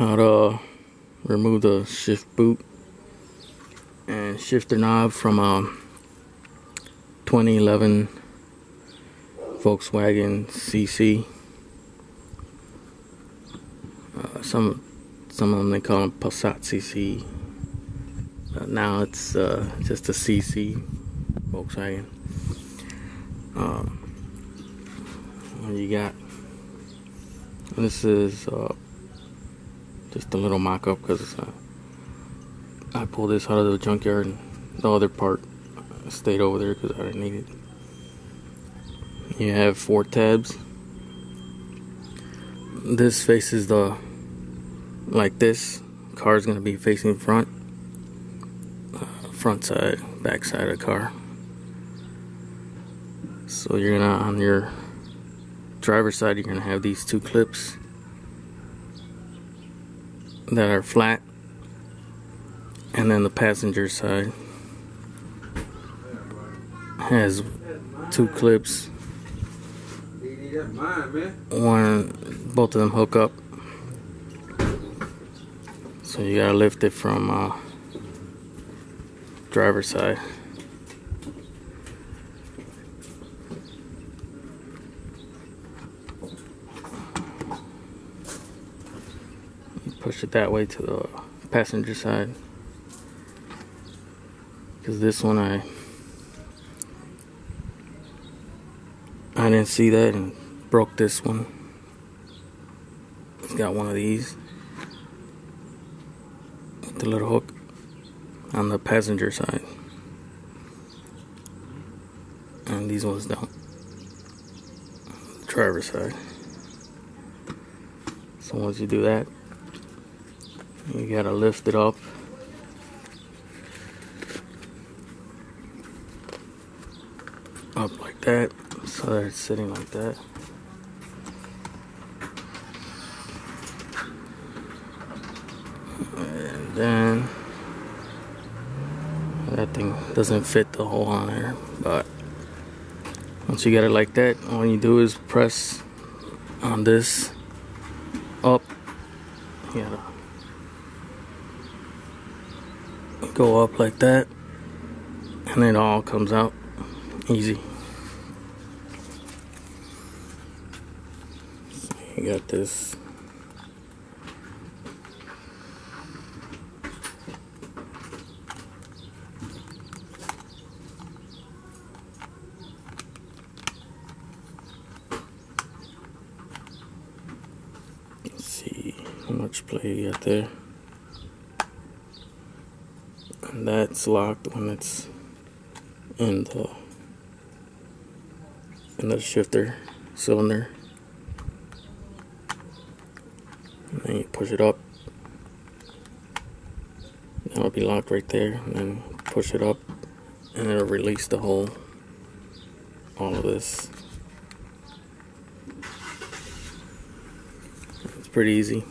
how to remove the shift boot and shifter knob from a 2011 Volkswagen CC. Some of them they call them Passat CC. Now it's just a CC Volkswagen. What you got? This is just a little mock-up because I pulled this out of the junkyard and the other part stayed over there because I didn't need it. You have 4 tabs. This faces the like this. Car is going to be facing front side, back side of the car. So you're gonna, on your driver's side, you're gonna have these 2 clips that are flat, and then the passenger side has 2 clips. Both of them hook up. So you gotta lift it from driver's side. Push it that way to the passenger side, because this one I didn't see that and broke this one. It's got one of these with the little hook on the passenger side, and these ones don't, driver's side. So once you do that, you gotta lift it up like that, so that it's sitting like that. And then that thing doesn't fit the hole on there, but once you get it like that, all you do is press on this up. You gotta go up like that, and it all comes out easy. So you got this. Let's see how much play you got there. And that's locked when it's in the shifter cylinder. And then you push it up. That'll be locked right there. And then push it up, and it'll release the whole, all of this. It's pretty easy.